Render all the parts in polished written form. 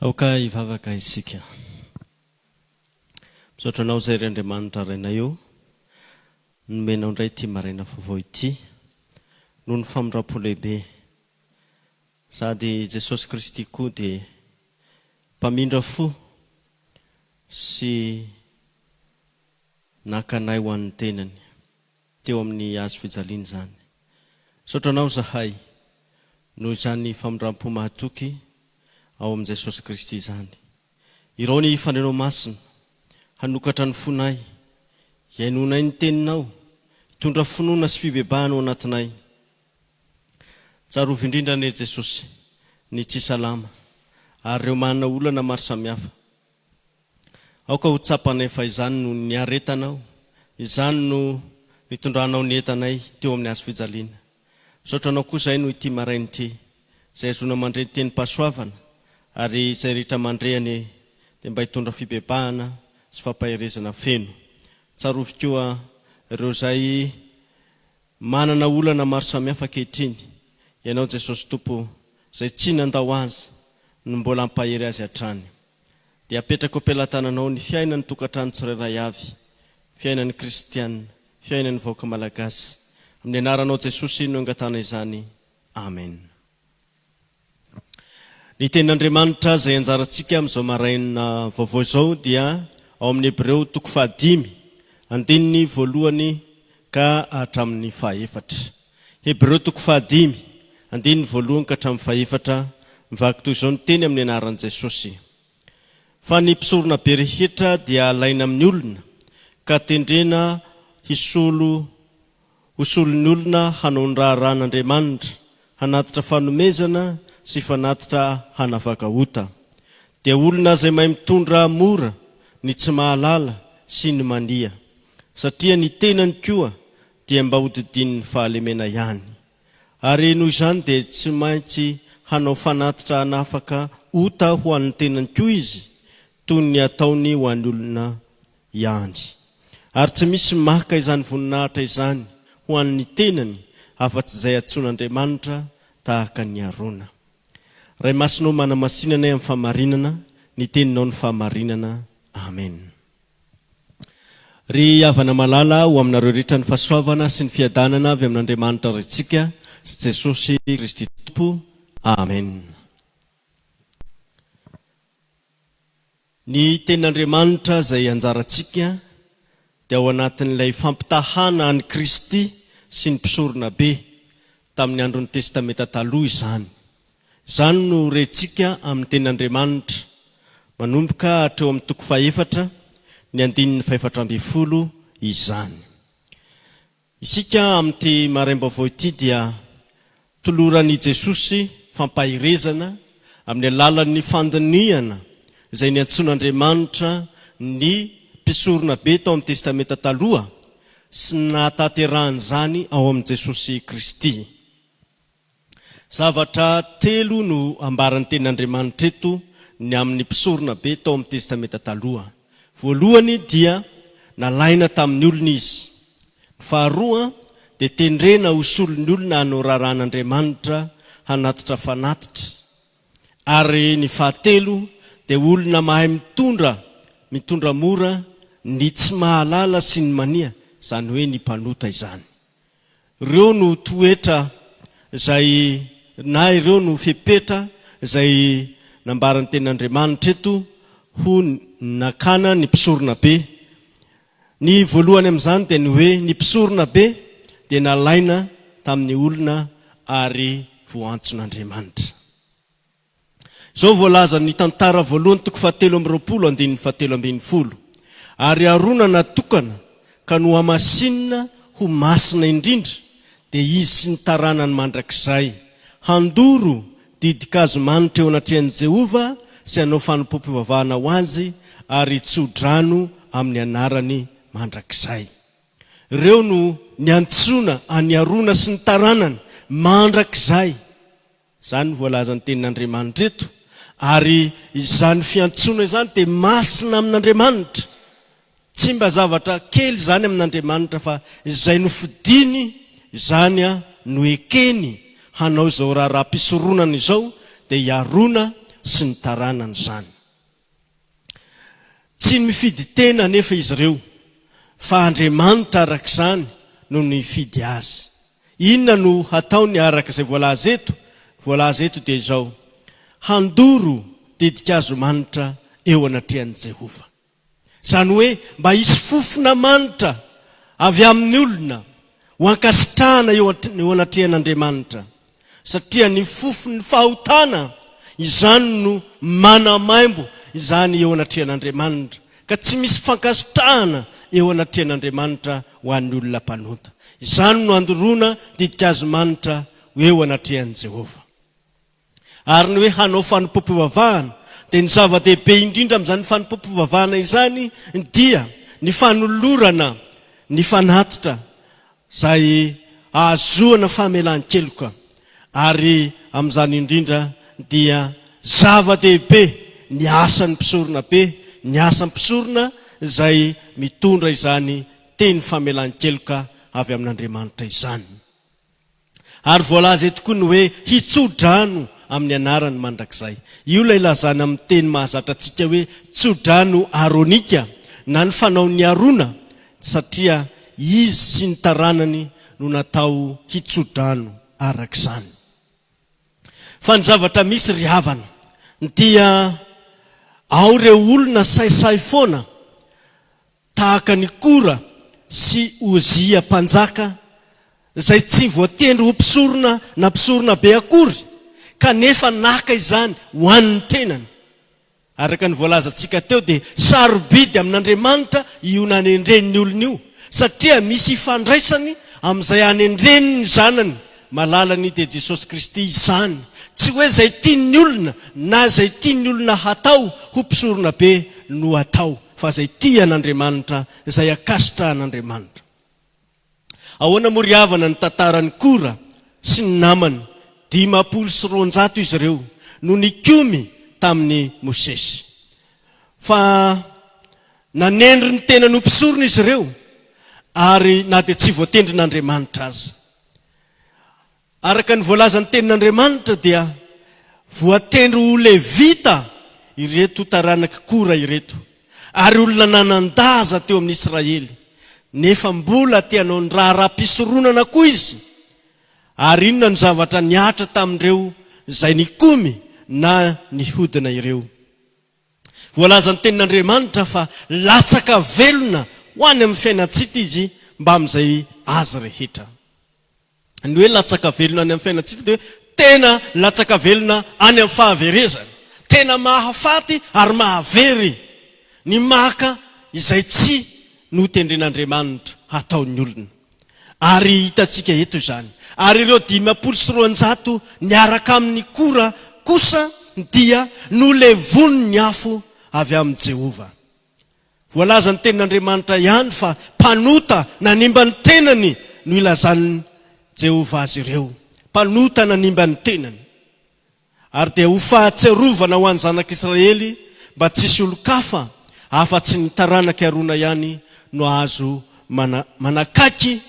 Aoka ivavaka isika. Misaotra anao izay ry Andriamanitra raina eo, nomenao indray ity maraina vaovao ity, noho ny famindram-po lehibe. Sady Jesosy Kristy koa dia mpamindra fo sy nakanay ho an'ny tenany teo amin'ny azo fijaliana izany. Misaotra anao zahay noho izany famindram-po mahatoky ao amin'ny Jesosy Kristy izany. Irao ny fanenao masina, hanokatra ny fonay, hiainonay ny teninao, hitondra finoana sy fibebahana ao anatinay. Tsarovy indrindra ny Jesosy, ny tsy salama, ary ireo manana olana maro samihafa. Aoka ho tsapanay fa izany no ny aretanao, izany no nitondranao ny entanay teo amin'ny azo fijaliana. Misaotra anao koa izay no ity maraina ity, izay azona mandre teny pasoavana, ary izay rehetra mandreany dia mba hitondra fibebahana sy fampahirezana feno. Tsarovy koa ireo izay manana olana maro samihafa ankehitriny, ianao Jesosy Tompo izay tsy nandao azy no mbola ampahery azy hatrany. Dia apetraka am-pelantananao ny fiainan'ny tokantrano tsirairay avy, fiainan'ny kristianina, fiainan'ny vahoaka malagasy. Amin'ny anaranao Jesosy no angatana izany. Amen. Ny tenin'Andriamanitra izay anjarantsika amin'izao maraina vaovao izao dia ao amin'ny Hebreo 5, andininy voalohany ka hatramin'ny fahaefatra. Hebreo 5, andininy voalohany ka hatramin'ny fahaefatra, mivaky toy izao ny teny amin'ny anaran'i Jesosy. Fa ny mpisorona be rehetra dia alaina amin'ny olona, ka tendrena hosolon'ny olona hanao ny raharan'Andriamanitra, hanatitra fanomezana sy fanatitra hanavaka ota. Dia olona izay mahay mitondra mora, ny tsy mahalala sy ny mania, satria ny tenany koa dia mba hodidin'ny fahalemena ihany. Ary noho izany dia tsy maintsy hanao fanatitra hanafaka ota ho an'ny tenany koa izy, toy ny ataony ho an'ny olona ihany. Ary tsy misy maka izany voninahitra izany ho an'ny tenany, afa-tsy izay antsoin'Andriamanitra tahaka ny arona. Ray masinao manamasinanay amin'ny fahamarinana, ny teninao ny fahamarinana. Amen. Ry havana malala ho aminareo rehetra ny fahasoavana sy ny fiadanana avy amin'Andriamanitra rentsika sy Jesosy Kristy Tompo. Amen. Ny tenin'Andriamanitra izay anjarantsika dia ao anatin'ilay fampitahana an'i Kristy sy ny mpisorona be tamin'ny andron'ny testamenta taloha izany. Izany no rentsika amin'ny tenin'Andriamanitra manomboka hatreo amin'ny 4, ny andininy 7 izany. Isika amin'ity maraim-baovao ity dia toloran'i Jesosy fampahirezana amin'ny alalan'ny fandiniana izay ny antsoin'Andriamanitra ny mpisorona be tao amin'ny testamenta taloha sy nahatanterahany izany ao amin'i Jesosy Kristy. Zavatra 3 no ambaran'ny tenin'Andriamanitra eto ny amin'ny mpisorona be tao amin'ny testamenta taloha. Voalohany dia nalaina tamin'ny olona izy. Faharoa dia tendrena hosolon'ny olona hanao raharan'Andriamanitra hanatitra fanatitra. Ary ny fahatelo dia olona mahay mitondra mora, ny tsy mahalala sy ny mania, izany hoe ny mpanota izany. Ireo no toetra izay na ireo no fepetra izay nambaran'ny tenin'Andriamanitra eto ho nakana ny mpisorona be. Ny voalohany amin'izany dia ny hoe ny mpisorona be dia nalaina tamin'ny olona ary voantson'Andriamanitra. Izao voalaza ny tantara voalohany 7:20 andininy 7:20. Ary arona natokana ka no hamasinina ho masina indrindra dia izy sy ny taranany mandrakizay handoro didikazo manitra eo anatrehan'i Jehova sy hanao fanompoam-pivavahana ho azy ary tsodrano amin'ny anarany mandrakizay. Ireo no ny antsoina anyarona sy ny taranany mandrakizay. Izany no voalaza ny tenin'Andriamanitra eto. Ary izany fiantsoana izany dia masina amin'Andriamanitra. Tsy mba zavatra kely izany amin'Andriamanitra fa izay no fidiny, izany no ekeny hanao izao raha pisoronan izao dia hiarona sy ny taranany zany. Tsy mifidy tena nefa izy ireo, fa Andriamanitra arak'izany no nifidy azy. Inona no hataony araka izay voalaza eto dia izao: handoro didikazo manitra eo anatrehan'i Jehova. Zany hoe mba hisy fofona manitra avy amin'ny olona ho ankasitrahana eo anatrehan'Andriamanitra, satria ny fofony fahotana izany no manamaimbo izany eo anatrehan'Andriamanitra, ka tsy misy fankasitrahana eo anatrehan'Andriamanitra ho an'ny olona mpanota. Izany no andoroana didikazo manitra eo anatrehan'i Jehova. Ary ny hoe hanao fanompoam-pivavahana dia ny zava-dehibe indrindra amin'izany fanompoam-pivavahana izany dia ny fanolorana ny fanatitra izay ahazoana famelan-keloka. Ary amin'izany indrindra dia zava-dehibe ny asan'ny mpisorona be, ny asan'ny mpisorona izay mitondra izany teny famelan-keloka avy amin'Andriamanitra izany. Ary voalaza eto koa ny hoe hitsodrano amin'ny anarany mandrakizay. Io ilay lazana amin'ny teny mahazatra antsika hoe tsodrano aronika, na ny fanao ny arona, satria izy sy ny taranany no natao hitsodrano arak'izany. Fa ny zavatra misy ry havana dia ao ireo olona saisay foana tahaka ny Kora sy Ozia mpanjaka, izay tsy voatendry ho mpisorona na mpisorona be akory, kanefa naka izany ho an'ny tenany. Araka ny voalazantsika teo dia sarobidy amin'Andriamanitra io nanendreniny olona io, satria misy ifandraisany amin'izay anendreniny ny zanany, malalany dia Jesosy Kristy izany. Tsy hoe izay tian'ny olona na izay tian'ny olona hatao ho mpisorona be no hatao, fa izay tian'Andriamanitra, izay akasitrahan'Andriamanitra. Ahoana moa ry havana ny tantaran'ny Kora sy ny namany? 500 izy ireo no nikomy tamin'ny Mosesy. Fa nanendry ny tena no mpisorona izy ireo, ary na dia tsy voatendrin'Andriamanitra aza. Araka ny voalazan'ny tenin'Andriamanitra dia voatendry ho Levita ireto taranaka Kora ireto, ary olona nanandaza teo amin'ny Israely, nefa mbola tianao ny raha-pisoronana koa izy. Ary inona ny zavatra niatra tamindreo izay nikomy na nihodina ireo? Voalazan'ny tenin'Andriamanitra fa latsaka velona ho any amin'ny fiainantsika izy mba amin'izay azy rehetra. Ny hoe latsaka velona any amin'ny fiainantsika dia tena latsaka velona any amin'ny fahaverezana, tena mahafaty ary mahavery ny maka izay tsy notendren'Andriamanitra hataon'ny olona. Ary hitantsika eto izany. Ary ireo 500 niaraka amin'ny Kora kosa dia nolevony ny afo avy amin'ny Jehova. Voalaza ny tenin'Andriamanitra ihany fa mpanota nanimba ny tenany no ilazan'ny Jehova azy ireo. Mpanota nanimba ny tenany. Ary dia ho fahatserovana ho an'ny zanak'Israely mba tsisy olo-kafa afa-tsy ny taranaka arona ihany no azo manakaiky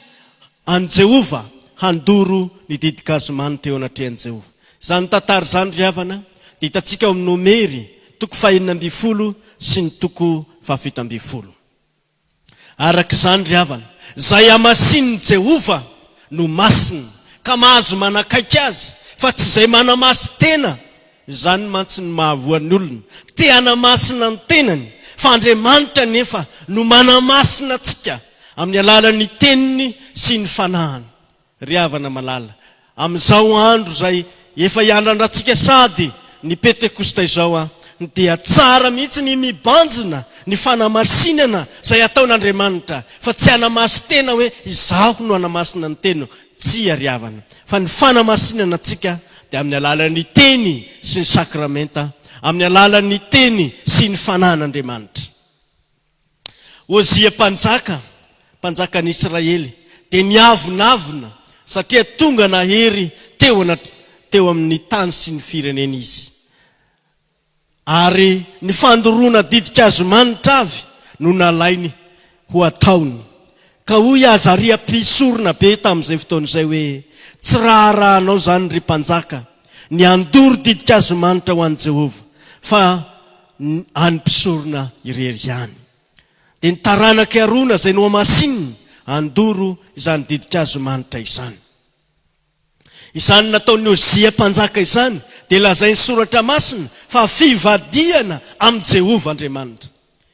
an Jehova handoro ny didikazo manitra eo anatrehan'i Jehova. Izany tantara izany ry havana dia hitantsika ao amin'ny Nomery 19 sy ny 17. Arak'izany ry havana, izay amasin'ny Jehova no masina ka mahazo manakaiky azy, fa tsy izay manamasy tena. Izany mantsy ny mahavoan'ny olona, te hanamasina ny tenany, fa Andriamanitra nefa no manamasina antsika amin'ny alalan'ny teniny sy ny fanahany. Ry havana malala, amin'izao andro izay efa hiandrandratsika sady ny Pentekosta izao dia tsara mihitsy ny mibanjina ny fanamasinana izay ataon'Andriamanitra, fa tsy hanamasy tena hoe izaho no hanamasina ny tena. Tsy ry havana, fa ny fanamasinana antsika dia amin'ny alalan'ny teny sy ny sakramenta, amin'ny alalan'ny teny sy ny fanahan'Andriamanitra. Ozia mpanjakan'ny Israely dia niavonavona satria tonga nahery teo amin'ny tany sy ny firenena izy. Ary ny fandoroana didikazo manitra avy no nalainy ho ataony. Ka hoy Azaria mpisorona be tamin'izay fotoana izay hoe tsy raharahanao zany ry mpanjaka ny andoro didikazo manitra ho an'i Jehova, fa any mpisorona irery ihany. Dia ny taranaka Arona izay no amasinina andoro izany didikazo manitra izany. Izany nataon'ny Ozia mpanjaka izany dia lazainy soratra masina fa fivadiana amin'ny Jehovah Andriamanitra.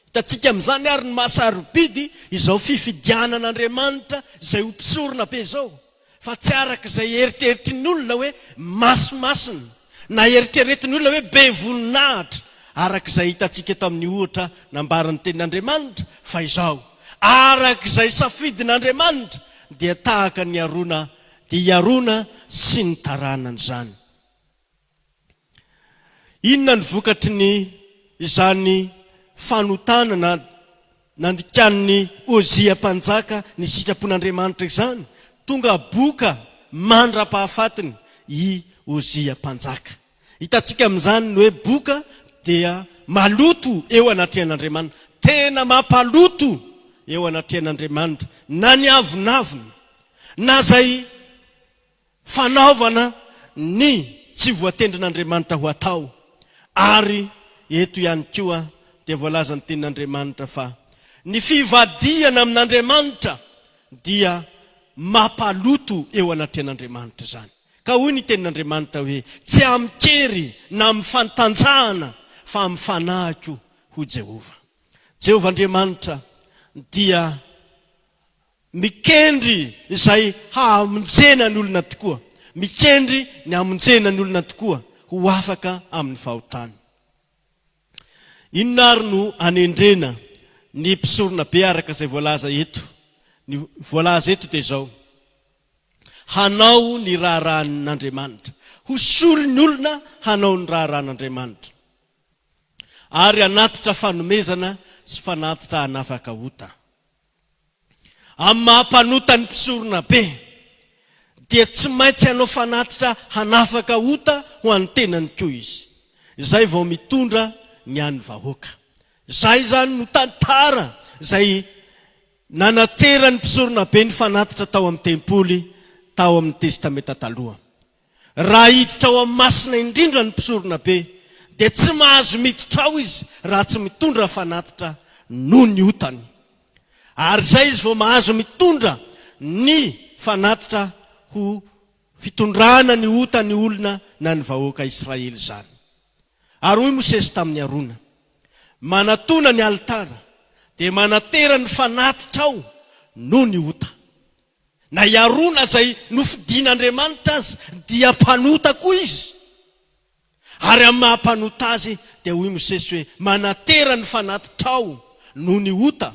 Hitantsika amin'izany ary ny mahasarobidy izao fifidianan'Andriamanitra izay ho mpisorona be izao. Fa tsy araka izay eritreritry ny olona hoe masimasina na eritreretin'ny olona hoe be voninahitra, araka izay hitantsika eto amin'ny ohatra nambaran'ny tenin'Andriamanitra fa izao. Araka izay safidin'Andriamanitra dia tahaka ny Arona, dia Arona sy ny taranany izany. Inona ny vokatry ny izany fanotana na nandikan'ny Ozia mpanjaka ny sitrapon'Andriamanitra izany? Tonga boka mandra-pahafatiny i Ozia mpanjaka. Hitantsika amin'izany ny hoe boka dia maloto eo anatrehan'Andriamanitra, tena mampaloto eo anatrehan'Andriamanitra, na ny avonavony na zay fanaovana ny tsy voatendrin'Andriamanitra ho atao. Ary eto ihany koa dia voalaza ny tenin'Andriamanitra fa ny fivadiana amin'Andriamanitra dia mampaloto eo anatrehan'Andriamanitra izany. Ka hoy ny tenin'Andriamanitra hoe tsy amikery na amin'ny fantanjahana fa amin'ny fanahiko ho Jehova. Jehova Andriamanitra dia mikendry izay hamonjena ny olona tokoa, mikendry ny hamonjena ny olona tokoa ho afaka amin'ny fahotany. Inona ary no anendrena ny mpisorona be araka izay voalaza eto? Ny voalaza eto dia izao: hanao ny raharahan'Andriamanitra, hosolo ny olona hanao ny raharahan'Andriamanitra, ary hanatitra fanomezana sy fanatitra hanafaka ota. Amin'ny mahampanota ny mpisorona be dia tsy maintsy hanao fanatitra hanafaka ota ho an'ny tenany koa izy. Izay vao mitondra ny an'ny vahoaka. Izay zany no tantara izay nanatera ny mpisorona be ny fanatitra tao amin'ny tempoly, tao amin'ny testamenta taloha. Raha hiditra ao amin'ny masina indrindra ny mpisorona be dia tsy mahazo miditra ao izy raha tsy mitondra fanatitra noho ny otany. Ary zay izy vao mahazo mitondra ny fanatitra ho fitondrana ny otany olona na ny vahoaka Israely zany. Ary hoy Mosesy tamin'ny Arona, manatona ny altara dia manatera ny fanatitra ao noho ny ota. Na i Arona zay nofidian'Andriamanitra azy dia mpanota koa izy. Ary amin'ny mahampanota azy dia hoy Mosesy hoe manatera ny fanatitra ao noho ny ota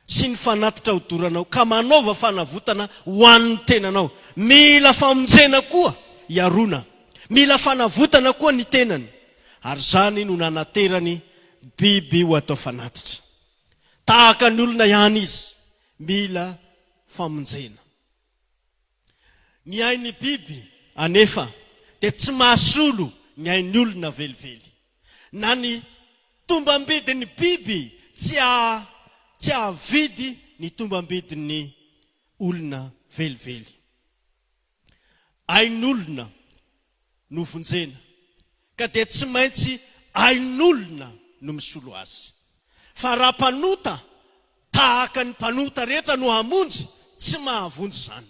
sy ny fanatitra ho doranao, ka manaova fanavotana ho an'ny tenanao. Mila famonjena koa i Arona, mila fanavotana koa ny tenany. Ary zany no nanaterany biby ho atao fanatitra. Tahaka ny olona ihany izy, mila famonjena. Ny ain'ny biby anefa dia tsy mahasolo ny ain'ny olona velively. Na ny tombam-bidin'ny biby tsy ahavidy ny tombam-bidin'ny olona velively. Ain'ny olona no vonjena, ka dia tsy maintsy ain'ny olona no misolo azy. Fa raha mpanota tahaka ny mpanota rehetra no hamonjy, tsy mahavonjy zany.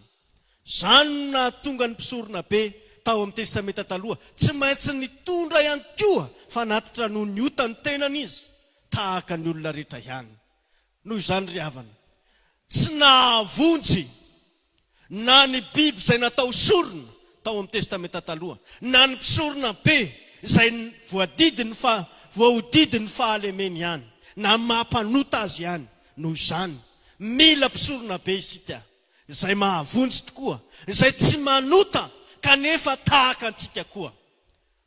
Zany na tonga ny mpisorona be tao amin'ny testamenta taloha, tsy maintsy nitondra ihany koa fanatitra noho ny ota ny tenany izy, tahaka ny olona rehetra ihany. Noho izany ry havana, tsy nahavonjy na ny biby izay natao sorona tao amin'ny testamenta taloha, na ny mpisorona be izay voahodidi ny fahalemeny ihany, na mahampanota azy ihany. Noho izany mila mpisorona be isika izay mahavonjy tokoa, izay tsy manota kanefa tahaka antsika koa.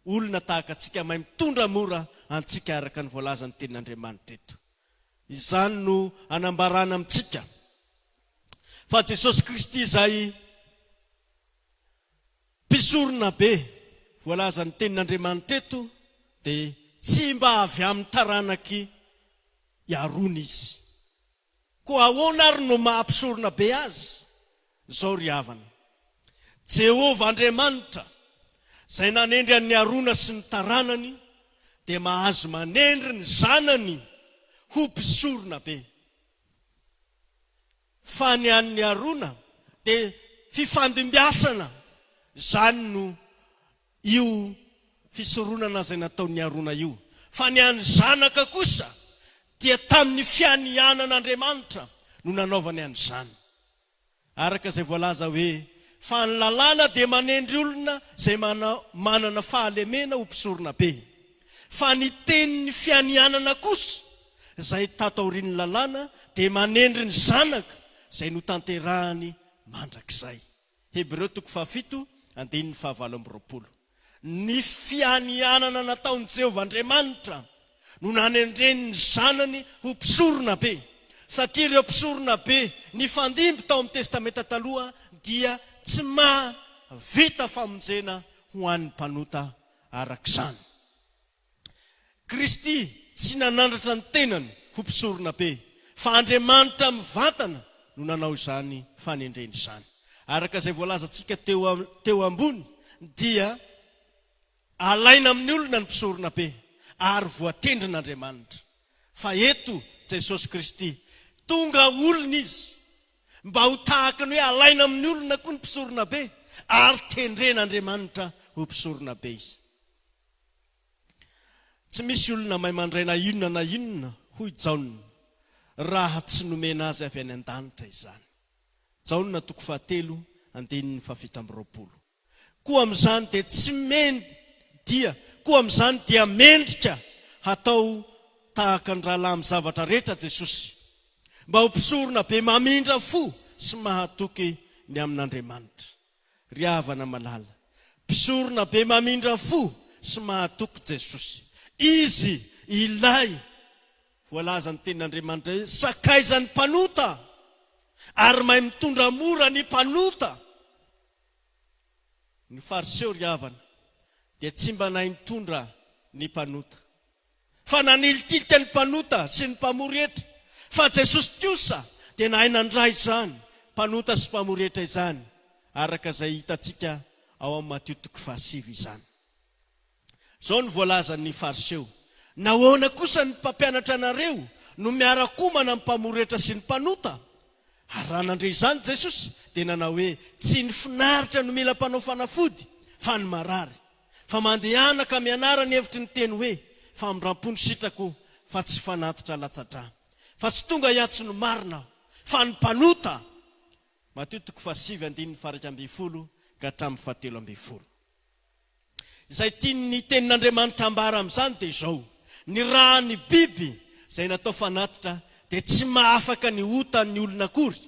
Olona tahaka antsika mahay mitondra mora antsika araka ny voalazan'ny tenin'Andriamanitra eto. Izany no anambarana amintsika fa Jesosy Kristy izay mpisorona be, voalazan'ny tenin'Andriamanitra eto, dia tsy mba avy amin'ny taranaky Arona izy. Koa ahoana ary no mahampisorona be azy? Zao ry havana, Jehova Andriamanitra izay nanendry an'ny Arona sy ny taranany dia mahazo manendry ny zanany ho mpisorona be. Fa ny an'ny arona dia fifandimbiasana, zany no io fisoronana izay nataon'ny arona io. Fa ny an'ny zanaka kosa dia tamin'ny fianianan'Andriamanitra no nanaovany an'izany. Araka izay voalaza hoe fa ny lalàna dia manendry olona izay manana fahalemena ho mpisorona be. Fa ny tenin'ny fianianana kosa izay tato aorian'ny lalàna dia manendry ny zanaka izay no tanterahany mandrakizay. Hebreo 7:19. Ny fianianana nataon'i Jehovah Andriamanitra no nanendreny ny zanany ho mpisorona be. Satria ireo mpisorona be ny fandimby tao amin'ny testamenta taloha dia tsy mahavita famonjena ho an'ny mpanota arak'izany. Kristy tsy nanandratra ny tenany ho mpisorona be, fa Andriamanitra mivantana no nanao izany fanendreny izany. Araka izay voalazantsika teo ambony dia alaina amin'ny olona ny mpisorona be ary voatendrin'Andriamanitra. Fa eto Jesosy Kristy tonga olona izy mba ho tahaka ny hoe alaina amin'ny olona koa ny mpisorona be ary tendren'Andriamanitra ho mpisorona be izy. Tsy misy olona mahay mandray na inona hoy Jaona raha tsy nomena azy avy any an-danitra izany. Jaona 7:7. Koa amin'izany dia tsy koa amin'izany dia mendrika hatao tahaka ny rahalahy amin'ny zavatra rehetra Jesosy, mba ho mpisorona be mamindra fo sy mahatoky ny amin'Andriamanitra. Ry havana malala, mpisorona be mamindra fo sy mahatoky Jesosy. Izy ilay voalaza ny tenin'Andriamanitra hoe sakaizan'ny mpanota ary mahay mitondra mora ny mpanota. Ny fariseo ry havana dia tsy mba nahay mitondra ny mpanota, fa nanilikilika ny mpanota sy ny mpamoretra. Fa Jesosy kosa dia nahay nandray izany mpanota sy mpamoretra izany, araka izay hitantsika ao amin'ny Mateo 7 izany. Zao ny voalazan'ny fariseo. Nahoana kosa ny mpampianatra anareo no miara-komana amin'ny mpamoretra sy ny mpanota? Ary raha nandre izany Jesosy dia nanao hoe tsy ny finaritra no mila mpanao fanafody, fa ny marary. Fa mandehana ka mianara ny hevitry ny teny hoe famindram-pony sitrako fa tsy fanatitra latsatra. Fa tsy tonga hiatso ny marina fa ny mpanota. Mateo 7:12 ka hatramin'ny 17. Izay tiany tenin'Andriamanitra ambara amin'izany dia izao: ny raha ny biby izay natao fanatitra dia tsy mahafaka ny otan'ny olona akory.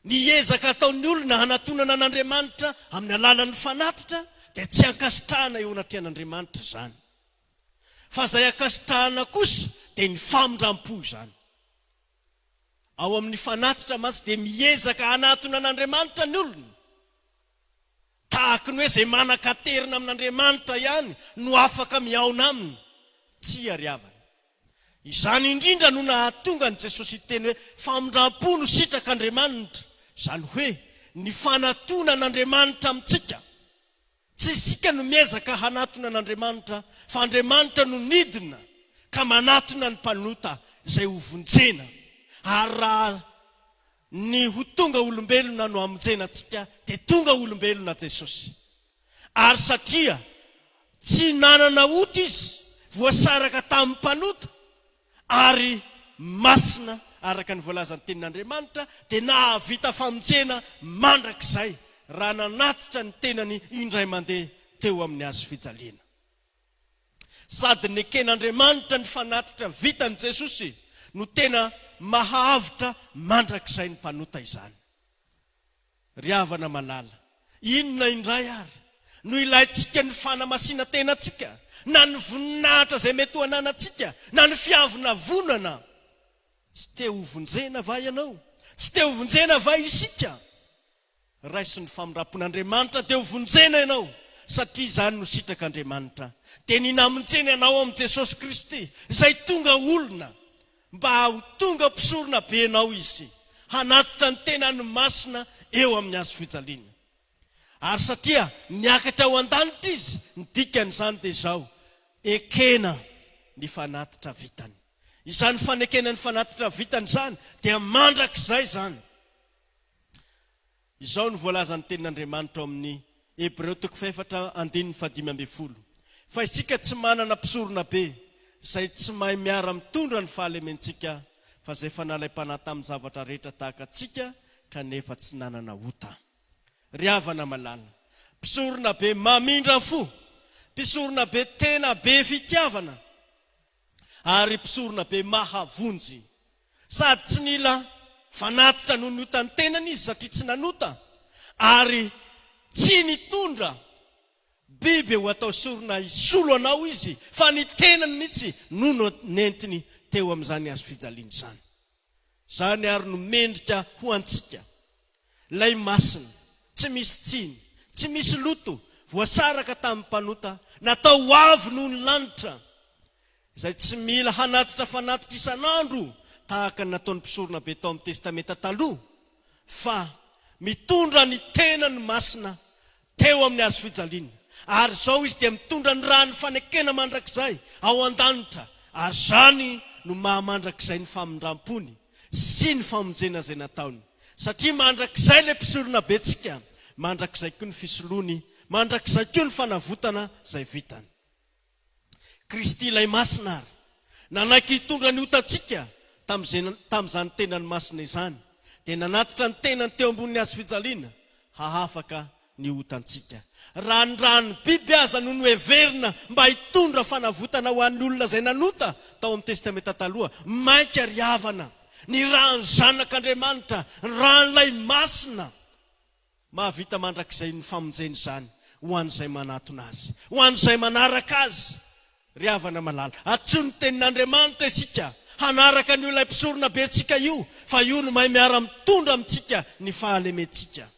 Ny ezaka ataon'ny olona hanatonana an'Andriamanitra amin'ny alalan'ny fanatitra dia tsy ankasitrahana eo anatrehan'Andriamanitra izany. Fa izay ankasitrahana kosa dia ny famindram-po izany. Ao amin'ny fanatitra masy dia miezaka hanatona an'Andriamanitra ny olona. Tahaka ny hoe izay manan-katerina amin'Andriamanitra ihany no afaka miaona aminy. Tsy ariavana. Izany indrindra no nahatonga ny Jesosy hiteny hoe famindram-po no sitrak'Andriamanitra. Izany hoe ny fanatona an'Andriamanitra amintsika. Tsy isika no miezaka hanatona an'Andriamanitra, fa Andriamanitra no nidina ka manatona ny mpanota izay ho vonjena. Ary raha ny ho tonga olombelona no amonjena antsika dia tonga olombelona Jesosy. Ary satria tsy nanana ota izy voasaraka tamin'ny mpanota ary masina araka ny voalazan'ny tenin'Andriamanitra dia nahavita famonjena mandrakizay raha nanatitra ny tenany indray mandeha teo amin'ny hazo fijaliana. Sady neken'Andriamanitra ny fanatitra vitan'i Jesosy no tena mahavitra mandrakizay ny mpanota izany. Ry havana malala, inona indray ary no ilayntsika ny fanamasinana tenantsika, na ny voninahitra izay mety ho ananantsika, na ny fiavina vonana? Tsy te ho vonjena va ianao? Tsy te ho vonjena va isika? Raisy ny famindram-pon'Andriamanitra dia ho vonjena ianao, satria izany no sitrak'Andriamanitra. Dia ny namonjena ianao amin'i Jesosy Kristy izay tonga olona mba ho tonga mpisorona be ianao izy, hanatitra ny tenany masina eo amin'ny hazo fijaliana. Ary satria niakatra ao an-danitra izy, ny dikan'izany dia izao: ekena ny fanatitra vitany. Izany fanekena ny fanatitra vitany zany dia mandrakizay zany. Izao ny voalazan'ny tenin'Andriamanitra amin'ny Hebreo 4:5-5. Fa isika tsy manana mpisorona be izay tsy mahay miara mitondra ny fahalementsika, fa izay fanalam-panahy tamin'ny zavatra rehetra tahaka atsika kanefa tsy nanana ota. Ry havana malala, mpisorona be mamindra fo, mpisorona be tena be fitiavana, ary mpisorona be mahavonjy. Sady tsy nila fanatitra noho ny ota ny tenany izy satria tsy nanota, ary tsy nitondra biby ho atao sorona isolo anao izy, fa ny tenany mihitsy no nentiny teo amin'izany azo fijaliana izany. Zany ary no mendrika ho antsika lay masina, tsy misy tsiny, tsy misy loto, voasaraka tamin'ny mpanota, natao avy noho ny lanitra, izay tsy mila hanatitra fanatitra isan'andro tahaka ny nataon'ny mpisorona be tao amin'ny testamenta taloha, fa mitondra ny tenany masina teo amin'ny azo fijaliana. Ary zao izy dia mitondra ny raha ny fanekena mandrakizay ao an-danitra, ary zany no mahamandrakizay ny famindram-pony sy ny famonjena izay nataony. Satria mandrakizay ilay mpisorona betsika, mandrakizay koa ny fisoloany, mandrakizay koa ny fanavotana izay vitany. Kristy ilay masina ary nanaiky hitondra ny otatsika tamin'izany tenany masina izany, dia nanatitra ny tenany teo ambony azo fijaliana hahafaka ny otantsika. Raha ny biby aza no noheverina mba hitondra fanavotana ho an'ny olona izay nanota tao amin'ny testamenta taloha, mainka ry havana ny rahan'ny zanak'Andriamanitra, ny rahan'ilay masina mahavita mandrakizay ny famonjeny izany ho an'izay manatona azy, ho an'izay manaraka azy. Ry havana malala, atsoy ny tenin'Andriamanitra isika hanaraka ny olona mpisorona be tsika io, fa io no mahay miara mitondra amintsika ny fahalementsika.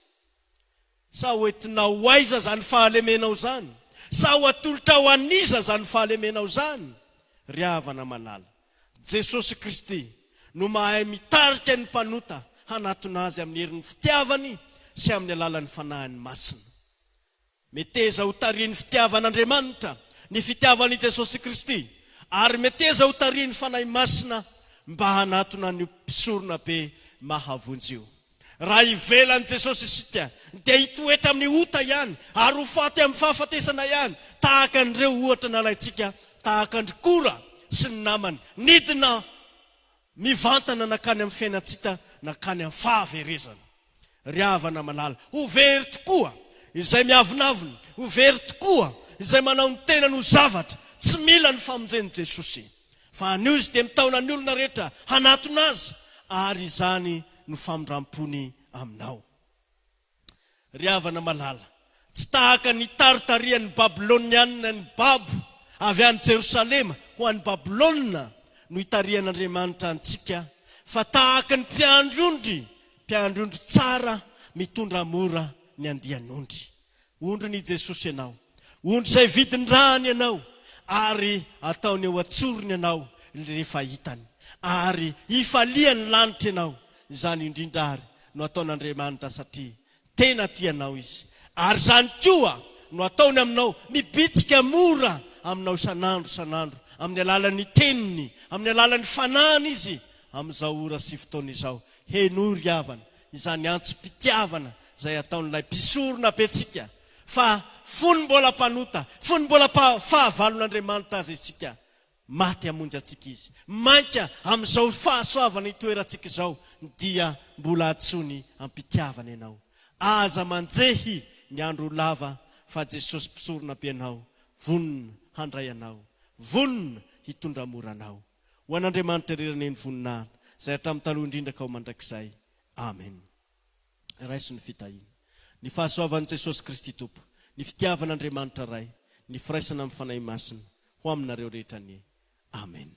Sa hoentinao aiza zany fahalemenao zany? Sa ho atolotra ho aniza zany fahalemenao zany? Ry havana malala, Jesosy Kristy no mahay mitarika ny mpanota hanatona azy amin'ny herin'ny fitiavany sy amin'ny alalan'ny fanahiny masina. Meteza ho tarian'ny fitiavan'Andriamanitra ny fitiavan'i Jesosy Kristy, ary meteza ho tarian'ny fanahy masina mba hanatona ny mpisorona be mahavonjy io. Raha ivelan'i Jesosy isika dia hitoetra amin'ny ota ihany, ary ho faty amin'ny fahafatesana ihany, tahaka an'ireo ohatra nalaitsika, tahaka ny kora sy ny namany, nidina mivantana nakany amin'ny fiainantsika, nakany amin'ny fahaverezana. Ry havana malala, ho very tokoa izay miavinavina, ho very tokoa izay manao ny tenany ho zavatra, tsy mila ny famonjen'i Jesosy, fa anio izy dia mitaona ny olona rehetra hanatona azy, ary izany no famindram-pony aminao. Ry havana malala, tsy tahaka ny taritarian'ny Babiloniana ny babo avy any Jerosalema ho an'ny Babilona no hitarian'Andriamanitra antsika, fa tahaka ny mpiandrondry tsara mitondra mora ny andian'ondry. Ondry ny Jesosy ianao, ondry izay vidiny rany ianao, ary ataony eo atsoriny ianao rehefa hitany, ary hifaliany lanitra ianao. Izany indrindra ary no ataon'Andriamanitra satria tena tianao izy, ary zany koa no ataony aminao mibitsika mora aminao isan'andro amin'ny alalan'ny teniny, amin'ny alalan'ny fanahiny izy amin'izao ora sy fotoana izao. Heno ry havana izany antso-pitiavana izay ataon'ilay mpisorona betsika, fa fony mbola mpanota, fony mbola fahavalon'Andriamanitra azy isika, maty hamonjy atsika izy, mainka amin'izao fahasoavana itoerantsika izao dia mbola atsony ampitiavana ianao. Aza manjehy ny andro lava, fa Jesosy mpisorona be anao, vonona handray anao, vonona hitondra mora anao. Ho an'Andriamanitra rirany ny voninahitra izay hatramin'ny taloha indrindra ka ho mandrakizay. Amen. Raiso ny fitahina, ny fahasoavan'i Jesosy Kristy Tompo, ny fitiavan'Andriamanitra ray, ny firaisana amin'ny fanahy masina ho aminareo rehetra ny Amen.